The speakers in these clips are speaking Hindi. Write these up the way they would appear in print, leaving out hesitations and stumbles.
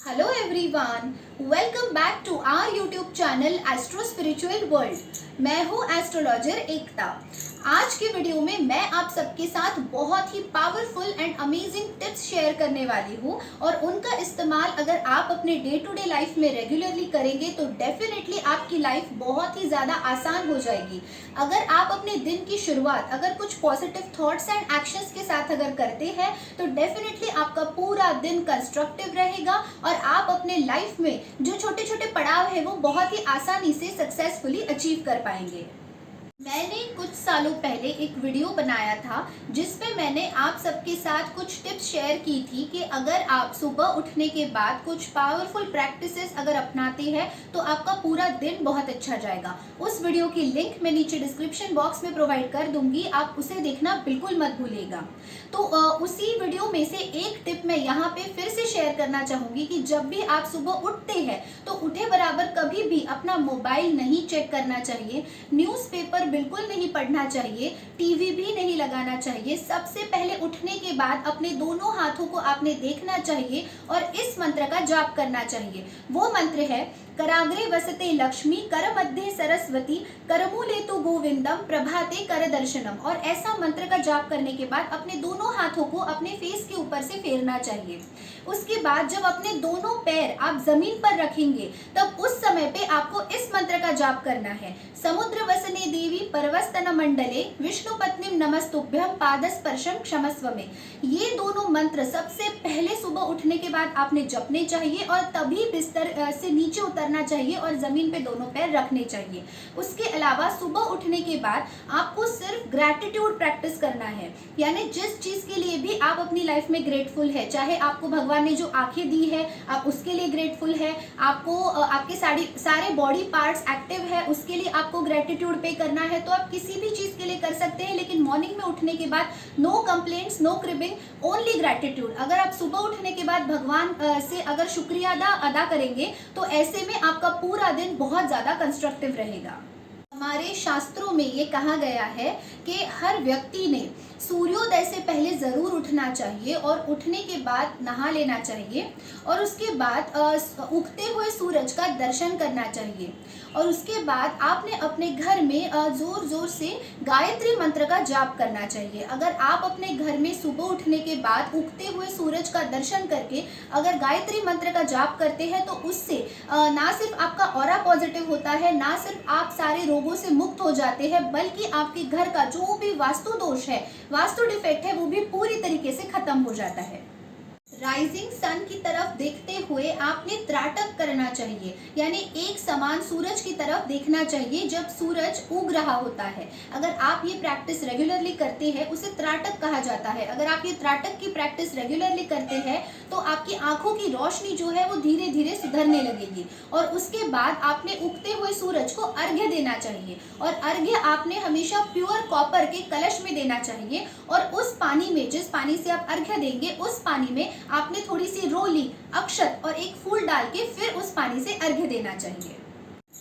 Hello everyone, welcome back to our YouTube channel astro spiritual world. मैं हूँ एस्ट्रोलॉजर एकता। आज की वीडियो में मैं आप सबके साथ बहुत ही powerful and amazing tips share करने वाली हूँ और उनका इस्तेमाल अगर आप अपने डे टू डे लाइफ में रेगुलरली करेंगे तो डेफिनेटली आपकी लाइफ बहुत ही ज़्यादा आसान हो जाएगी। अगर आप अपने दिन की शुरुआत अगर कुछ पॉजिटिव थॉट्स एंड एक्शंस के साथ अगर करते हैं तो डेफिनेटली आपका पूरा दिन कंस्ट्रक्टिव रहेगा और आप अपने लाइफ में जो छोटे छोटे पड़ाव है वो बहुत ही आसानी से सक्सेसफुली अचीव कर पाएंगे। मैंने कुछ सालों पहले एक वीडियो बनाया था जिसपे मैंने आप सबके साथ कुछ टिप्स शेयर की थी कि अगर आप सुबह उठने के बाद कुछ पावरफुल प्रैक्टिसेस अगर अपनाते हैं तो आपका पूरा दिन बहुत अच्छा जाएगा। उस वीडियो की लिंक मैं नीचे डिस्क्रिप्शन बॉक्स में प्रोवाइड कर दूंगी, आप उसे देखना बिल्कुल मत भूलिएगा। तो उसी वीडियो में से एक टिप मैं यहाँ पे फिर से शेयर करना चाहूंगी कि जब भी आप सुबह उठते हैं तो उठे बराबर कभी भी अपना मोबाइल नहीं चेक करना चाहिए, न्यूज़पेपर बिल्कुल नहीं पढ़ना चाहिए, टीवी भी नहीं लगाना चाहिए। सबसे पहले उठने के बाद अपने दोनों हाथों को आपने देखना चाहिए और इस मंत्र का जाप करना चाहिए। वो मंत्र है कराग्रे वसते लक्ष्मी कर मध्य सरस्वती करमूले तो गोविंदम प्रभाते कर दर्शनम। और ऐसा मंत्र का जाप करने के बाद अपने दोनों हाथों को अपने फेस के ऊपर से फेरना चाहिए। उसके बाद जब अपने दोनों पैर आप जमीन पर रखेंगे तब उस समय पे आपको इस मंत्र का जाप करना है समुद्र वसने देवी परवस्तन मंडले विष्णु पत्नीम नमस्तुभ्यम पादस्पर्शम क्षमस्व में। ये दोनों मंत्र सबसे पहले सुबह उठने के बाद आपने जपने चाहिए और तभी बिस्तर से नीचे उतरना चाहिए और जमीन पे दोनों पैर रखने चाहिए। उसके अलावा सुबह उठने के बाद आपको सिर्फ ग्रैटिट्यूड प्रैक्टिस करना है, यानी जिस चीज के लिए भी आप अपनी लाइफ में ग्रेटफुल है, चाहे आपको भगवान ने जो आंखें दी है आप उसके लिए ग्रेटफुल है, आपको आपके सारे बॉडी पार्ट्स एक्टिव है उसके लिए आपको ग्रेटिट्यूड पे करना है, तो आप किसी भी चीज के लिए कर सकते हैं। लेकिन मॉर्निंग में उठने के बाद no complaints, no cribbing, only gratitude. अगर आप सुबह उठने के बाद भगवान से अगर शुक्रिया अदा करेंगे तो ऐसे में आपका पूरा दिन बहुत ज्यादा कंस्ट्रक्टिव रहेगा। हमारे शास्त्रों में ये कहा गया है कि हर व्यक्ति ने सूर्योदय से पहले जरूर उठना चाहिए और उठने के बाद नहा लेना चाहिए और उसके बाद उगते हुए सूरज का दर्शन करना चाहिए और उसके बाद आपने अपने घर में जोर जोर से गायत्री मंत्र का जाप करना चाहिए। अगर आप अपने घर में सुबह उठने के बाद उगते हुए सूरज का दर्शन करके अगर गायत्री मंत्र का जाप करते हैं तो उससे ना सिर्फ आपका ऑरा पॉजिटिव होता है, ना सिर्फ आप सारे रोगों से मुक्त हो जाते हैं, बल्कि आपके घर का जो भी वास्तु दोष है, वास्तु डिफेक्ट है, वो भी पूरी तरीके से खत्म हो जाता है। राइजिंग सन की तरफ देखते हुए आपने त्राटक करना चाहिए, यानी एक समान सूरज की तरफ देखना चाहिए जब सूरज उग रहा होता है। अगर आप ये प्रैक्टिस रेगुलरली करते हैं उसे त्राटक कहा जाता है। अगर आप ये त्राटक की प्रैक्टिस रेगुलरली करते हैं तो आपकी आंखों की रोशनी जो है वो धीरे धीरे सुधरने लगेगी और उसके बाद आपने उगते हुए सूरज को अर्घ्य देना चाहिए और अर्घ्य आपने हमेशा प्योर कॉपर के कलश में देना चाहिए और उस पानी में, जिस पानी से आप अर्घ्य देंगे, उस पानी में आपने थोड़ी सी रोली, अक्षत और एक फूल डाल के फिर उस पानी से अर्घ्य देना चाहिए।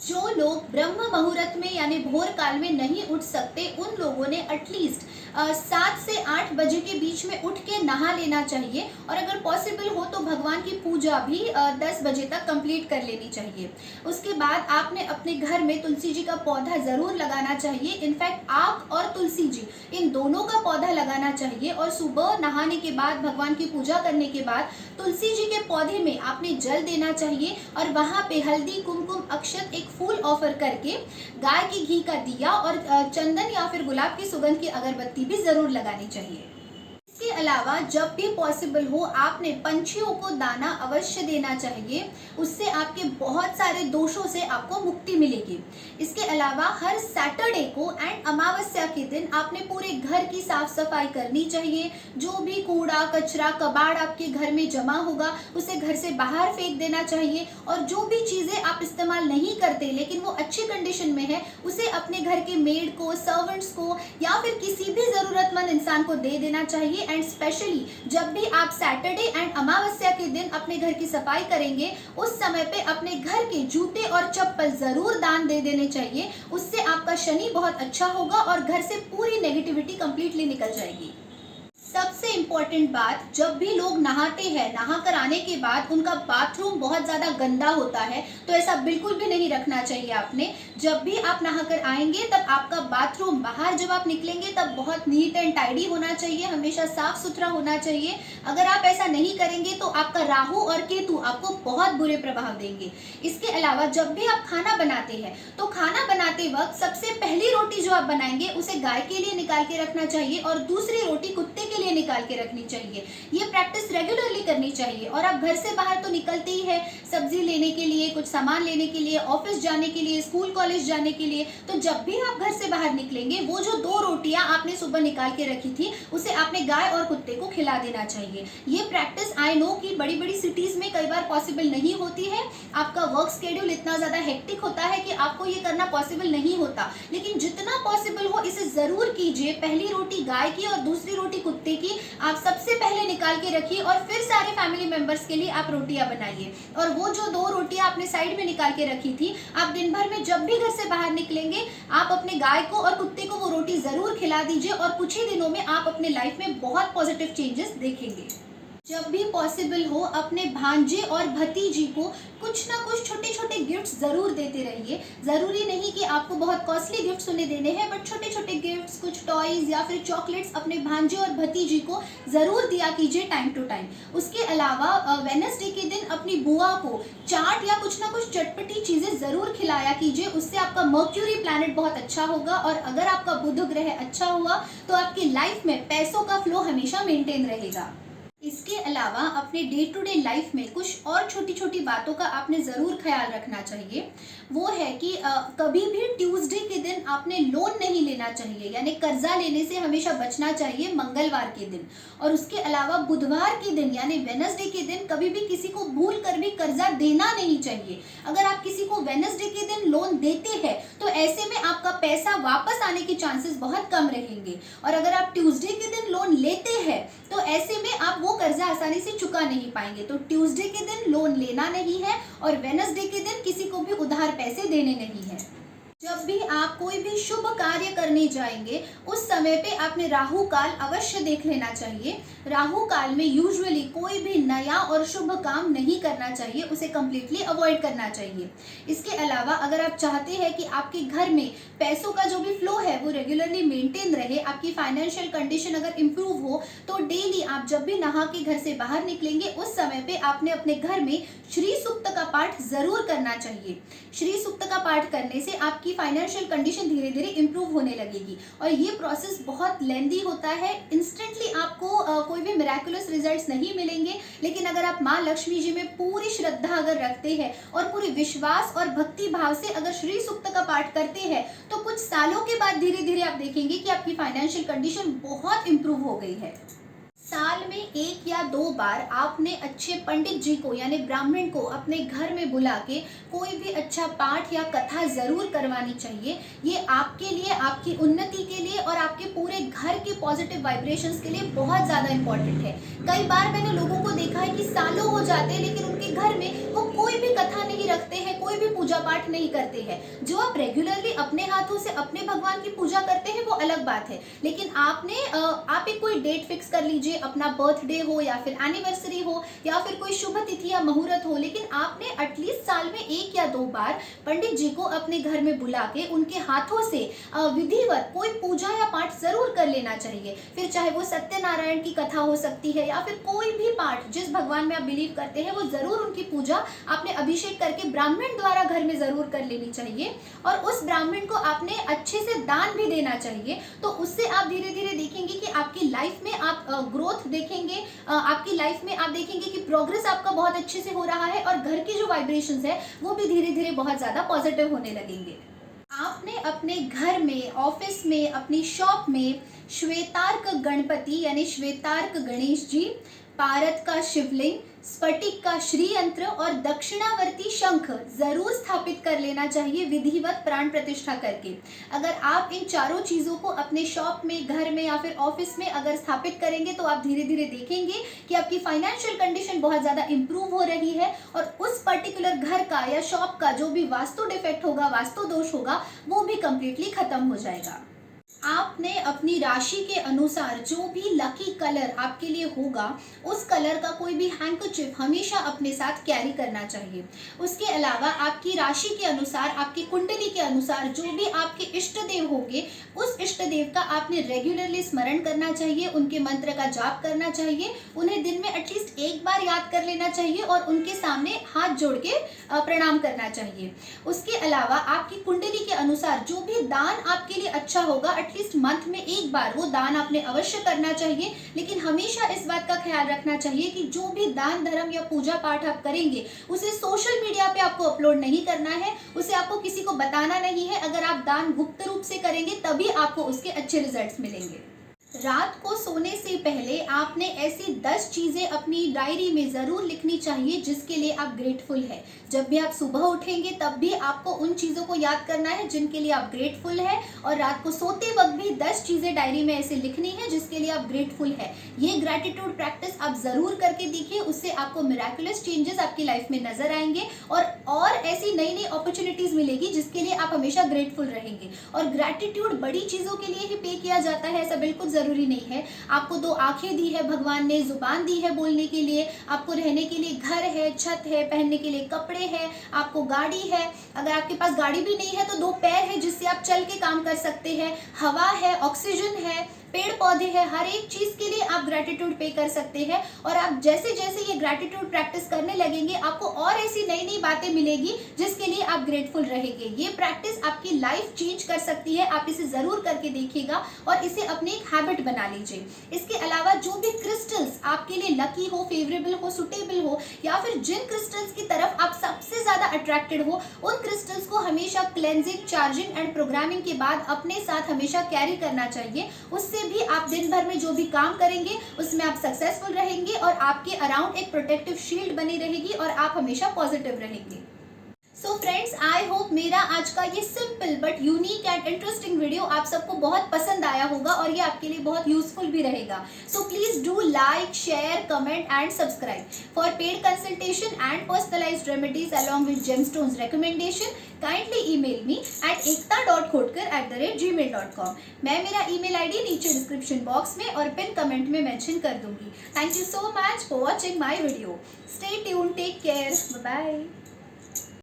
जो लोग ब्रह्म मुहूर्त में यानी भोर काल में नहीं उठ सकते उन लोगों ने एटलीस्ट 7 से 8 बजे के बीच में उठ के नहा लेना चाहिए और अगर पॉसिबल हो तो भगवान की पूजा भी 10 बजे तक कंप्लीट कर लेनी चाहिए। उसके बाद आपने अपने घर में तुलसी जी का पौधा जरूर लगाना चाहिए। इनफैक्ट आक और तुलसी जी इन दोनों का पौधा लगाना चाहिए और सुबह नहाने के बाद भगवान की पूजा करने के बाद तुलसी जी के पौधे में आपने जल देना चाहिए और वहां पे हल्दी, कुमकुम, अक्षत, एक फूल ऑफर करके गाय के घी का दिया और चंदन या फिर गुलाब की सुगंध की अगरबत्ती भी जरूर लगानी चाहिए। इसके अलावा जब भी पॉसिबल हो आपने पंछियों को दाना अवश्य देना चाहिए, उससे आपके बहुत सारे दोषों से आपको मुक्ति मिलेगी। इसके अलावा हर सैटरडे को एंड अमावस्या के दिन आपने पूरे घर की साफ सफाई करनी चाहिए। जो भी कूड़ा कचरा कबाड़ आपके घर में जमा होगा उसे घर से बाहर फेंक देना चाहिए और जो भी चीजें आप इस्तेमाल नहीं करते लेकिन वो अच्छी कंडीशन में है उसे अपने घर के मेड को, सर्वेंट्स को या फिर किसी भी जरूरतमंद इंसान को दे देना चाहिए। एंड स्पेशली जब भी आप सैटरडे एंड अमावस्या के दिन अपने घर की सफाई करेंगे उस समय पे अपने घर के जूते और चप्पल जरूर दान दे देने चाहिए। उससे आपका शनि बहुत अच्छा होगा और घर से पूरी नेगेटिविटी कंप्लीटली निकल जाएगी। सबसे इम्पोर्टेंट बात, जब भी लोग नहाते हैं, नहाकर आने के बाद उनका बाथरूम बहुत ज़्यादा गंदा होता है, तो ऐसा बिल्कुल भी नहीं रखना चाहिए आपने। जब भी आप नहाकर आएंगे तब आपका बाथरूम बाहर जब आप निकलेंगे तब बहुत नीट एंड टाइडी होना चाहिए, हमेशा साफ सुथरा होना चाहिए। अगर आप ऐसा नहीं करेंगे तो आपका राहु और केतु आपको बहुत बुरे प्रभाव देंगे। इसके अलावा जब भी आप खाना बनाते हैं तो खाना बनाते वक्त सबसे पहली रोटी जो आप बनाएंगे उसे गाय के लिए निकाल के रखना चाहिए और दूसरी रोटी कुत्ते के लिए निकाल के रखनी चाहिए। ये प्रैक्टिस रेगुलरली करनी चाहिए। और आप घर से बाहर तो निकलते ही है सब्जी लेने के लिए, कुछ सामान लेने के लिए, ऑफिस जाने के लिए, स्कूल कॉलेज जाने के लिए, तो जब भी आप घर से बाहर निकलेंगे वो जो 2 रोटियां आपने सुबह निकाल के रखी थी उसे आपने गाय और कुत्ते को खिला देना चाहिए। ये प्रैक्टिस आई नो कि बड़ी बड़ी सिटीज में कई बार पॉसिबल नहीं होती है, आपका वर्क शेड्यूल इतना ज्यादा हेक्टिक होता है कि आपको ये करना पॉसिबल नहीं होता, लेकिन जितना पॉसिबल हो इसे जरूर कीजिए। पहली रोटी गाय की और दूसरी रोटी कुत्ते की आप सबसे पहले निकाल के रखिए और फिर सारे फैमिली मेंबर्स के लिए आप रोटियां बनाइए। और वो जो 2 रोटियां आपने साइड में निकाल के रखी थी, आप दिन भर में जब भी घर से बाहर निकलेंगे आप अपने गाय को और कुत्ते को वो रोटी जरूर खिला दीजिए और कुछ ही दिनों में आप अपने लाइफ में बहुत पॉजिटिव चेंजेस देखेंगे। जब भी पॉसिबल हो अपने भांजे और भतीजी को कुछ ना कुछ छोटे छोटे गिफ्ट्स जरूर देते रहिए। जरूरी नहीं कि आपको बहुत कॉस्टली गिफ्ट्स उन्हें देने हैं, बट छोटे छोटे गिफ्ट्स, कुछ टॉयज या फिर चॉकलेट्स अपने भांजे और भतीजी को जरूर दिया कीजिए टाइम टू टाइम। उसके अलावा वेडनेसडे के दिन अपनी बुआ को चाट या कुछ ना कुछ चटपटी चीजें जरूर खिलाया कीजिए। उससे आपका मर्क्यूरी प्लैनेट बहुत अच्छा होगा और अगर आपका बुध ग्रह अच्छा हुआ तो आपकी लाइफ में पैसों का फ्लो हमेशा मेंटेन रहेगा। इसके अलावा अपने डे टू डे लाइफ में कुछ और छोटी छोटी बातों का आपने ज़रूर ख्याल रखना चाहिए। वो है कि कभी भी ट्यूसडे के दिन आपने लोन नहीं लेना चाहिए, यानी कर्जा लेने से हमेशा बचना चाहिए मंगलवार के दिन। और उसके अलावा बुधवार के दिन यानी वेडनेसडे के दिन कभी भी किसी को भूल कर भी कर्जा देना नहीं चाहिए। अगर आप किसी को वेडनेसडे के दिन लोन देते हैं तो ऐसे में आपका पैसा वापस आने के चांसेस बहुत कम रहेंगे। और अगर आप ट्यूसडे के दिन लोन लेते हैं तो ऐसे में आप वो कर्जा आसानी से चुका नहीं पाएंगे। तो ट्यूसडे के दिन लोन लेना नहीं है और वेडनेसडे के दिन किसी को भी उधार पैसे देने नहीं है। जब भी आप कोई भी शुभ कार्य करने जाएंगे उस समय पे आपने राहु काल अवश्य देख लेना चाहिए। राहु काल में यूजुअली कोई भी नया और शुभ काम नहीं करना चाहिए, उसे कम्प्लीटली अवॉइड करना चाहिए। इसके अलावा अगर आप चाहते हैं कि आपके घर में पैसों का जो भी फ्लो है वो रेगुलरली मेंटेन रहे, आपकी फाइनेंशियल कंडीशन अगर इम्प्रूव हो, तो डेली आप जब भी नहा के घर से बाहर निकलेंगे उस समय पे आपने अपने घर में श्री सूक्त का पाठ जरूर करना चाहिए। श्री सूक्त का पाठ करने से आपकी फाइनेंशियल कंडीशन धीरे धीरे इंप्रूव होने लगेगी। और ये प्रोसेस बहुत लेंदी होता है, इंस्टेंटली आपको कोई भी मिराकुलस रिजल्ट्स नहीं मिलेंगे, लेकिन अगर आप माँ लक्ष्मी जी में पूरी श्रद्धा अगर रखते हैं और पूरी विश्वास और भक्ति भाव से अगर श्री सूक्त का पाठ करते हैं तो कुछ सालों के बाद धीरे धीरे आप देखेंगे कि आपकी फाइनेंशियल कंडीशन बहुत इंप्रूव हो गई है। साल में 1 या 2 बार आपने अच्छे पंडित जी को यानी ब्राह्मण को अपने घर में बुला के कोई भी अच्छा पाठ या कथा जरूर करवानी चाहिए। ये आपके लिए, आपकी उन्नति के लिए और आपके पूरे घर के पॉजिटिव वाइब्रेशंस के लिए बहुत ज़्यादा इम्पोर्टेंट है। कई बार मैंने लोगों को देखा है कि सालों हो जाते हैं लेकिन उनके घर में वो कोई भी कथा नहीं रखते हैं, कोई भी पूजा पाठ नहीं करते हैं। जो आप रेगुलरली अपने हाथों से अपने भगवान की पूजा करते हैं वो अलग बात है, लेकिन आप एक कोई डेट फिक्स कर लीजिए, अपना बर्थडे हो या फिर एनिवर्सरी हो या फिर कोई शुभ तिथि या मुहूर्त हो, लेकिन आपने एटलीस्ट साल में 1 या 2 बार पंडित जी को अपने घर में बुला के उनके हाथों से विधिवत कोई पूजा या पाठ जरूर कर लेना चाहिए। फिर चाहे वो सत्यनारायण की कथा हो सकती है या फिर कोई भी पाठ, जिस भगवान में आप बिलीव करते हैं वो जरूर उनकी पूजा आपने अभिषेक करके ब्राह्मण द्वारा घर में जरूर कर लेनी चाहिए। और उस ब्राह्मण को आपने अच्छे से दान भी देना चाहिए। तो उससे आप धीरे धीरे देखेंगे कि आपकी लाइफ में आप ग्रोथ देखेंगे, आपकी लाइफ में आप देखेंगे कि प्रोग्रेस आपका बहुत अच्छे से हो रहा है और घर की जो वाइब्रेशंस है वो भी धीरे धीरे बहुत ज्यादा पॉजिटिव होने लगेंगे। आपने अपने घर में, ऑफिस में, अपनी शॉप में श्वेतार्क गणपति यानी श्वेतार्क गणेश जी, पारद का शिवलिंग, स्फटिक का श्री यंत्र और दक्षिणावर्ती शंख जरूर स्थापित कर लेना चाहिए विधिवत प्राण प्रतिष्ठा करके। अगर आप इन चारों चीजों को अपने शॉप में, घर में या फिर ऑफिस में अगर स्थापित करेंगे तो आप धीरे धीरे देखेंगे कि आपकी फाइनेंशियल कंडीशन बहुत ज्यादा इंप्रूव हो रही है और उस पर्टिकुलर घर का या शॉप का जो भी वास्तु डिफेक्ट होगा, वास्तु दोष होगा, वो भी कंप्लीटली खत्म हो जाएगा। आपने अपनी राशि के अनुसार जो भी लकी कलर आपके लिए होगा, उस कलर का कोई भी हैंकरचिप हमेशा अपने साथ कैरी करना चाहिए। उसके अलावा आपकी राशि के अनुसार, आपकी कुंडली के अनुसार जो भी आपके इष्ट देव होंगे, उस इष्ट देव का आपने रेगुलरली स्मरण करना चाहिए, उनके मंत्र का जाप करना चाहिए, उन्हें दिन में एटलीस्ट एक बार याद कर लेना चाहिए और उनके सामने हाथ जोड़ के प्रणाम करना चाहिए। उसके अलावा आपकी कुंडली के अनुसार जो भी दान आपके लिए अच्छा होगा, एटलीस्ट मंथ में एक बार वो दान आपने अवश्य करना चाहिए। लेकिन हमेशा इस बात का ख्याल रखना चाहिए कि जो भी दान धर्म या पूजा पाठ आप करेंगे, उसे सोशल मीडिया पे आपको अपलोड नहीं करना है, उसे आपको किसी को बताना नहीं है। अगर आप दान गुप्त रूप से करेंगे तभी आपको उसके अच्छे रिजल्ट्स मिलेंगे। रात को सोने से पहले आपने ऐसी 10 चीज़ें अपनी डायरी में ज़रूर लिखनी चाहिए जिसके लिए आप ग्रेटफुल है। जब भी आप सुबह उठेंगे तब भी आपको उन चीज़ों को याद करना है जिनके लिए आप ग्रेटफुल है, और रात को सोते वक्त भी 10 चीज़ें डायरी में ऐसे लिखनी है जिसके लिए आप ग्रेटफुल है। ये ग्रेटिट्यूड प्रैक्टिस आप ज़रूर करके देखिए, उससे आपको मिराकुलस चेंजेस आपकी लाइफ में नजर आएंगे और ऐसी नई नई अपॉर्चुनिटीज़ मिलेगी जिसके लिए आप हमेशा ग्रेटफुल रहेंगे। और ग्रेटिट्यूड बड़ी चीज़ों के लिए ही पे किया जाता है ऐसा बिल्कुल जरूरी नहीं है। आपको 2 आंखें दी है भगवान ने, जुबान दी है बोलने के लिए, आपको रहने के लिए घर है, छत है, पहनने के लिए कपड़े हैं, आपको गाड़ी है। अगर आपके पास गाड़ी भी नहीं है तो 2 पैर है जिससे आप चल के काम कर सकते हैं, हवा है, ऑक्सीजन है, पेड़ पौधे हैं। हर एक चीज के लिए आप ग्रेटिट्यूड पे कर सकते हैं। और आप जैसे जैसे ये ग्रेटिट्यूड प्रैक्टिस करने लगेंगे, आपको और ऐसी नई नई बातें मिलेगी जिसके लिए आप ग्रेटफुल रहेंगे। ये प्रैक्टिस आपकी लाइफ चेंज कर सकती है। आप इसे जरूर करके देखिएगा और इसे अपनी एक हैबिट बना लीजिए। इसके अलावा जो भी क्रिस्टल्स आपके लिए लकी हो, फेवरेबल हो, सुटेबल हो, या फिर जिन क्रिस्टल्स की तरफ आप सबसे ज्यादा अट्रैक्टेड हो, उन क्रिस्टल्स को हमेशा क्लेंजिंग, चार्जिंग एंड प्रोग्रामिंग के बाद अपने साथ हमेशा कैरी करना चाहिए। उससे भी आप दिन भर में जो भी काम करेंगे उसमें आप सक्सेसफुल रहेंगे और आपके अराउंड एक प्रोटेक्टिव शील्ड बनी रहेगी और आप हमेशा पॉजिटिव रहेंगे। सो फ्रेंड्स, आई होप मेरा आज का ये simple but unique and interesting video आप सबको बहुत पसंद आया होगा और ये आपके लिए बहुत यूजफुल भी रहेगा। So please do like, share, comment and subscribe for paid consultation and personalised remedies along with gemstones recommendation. Kindly email me at ekta.khotkar@gmail.com. मैं मेरा email ID नीचे डिस्क्रिप्शन बॉक्स में और पिन कमेंट में मेंशन कर दूंगी। Thank you so much for watching my video. Stay tune, take care, bye bye.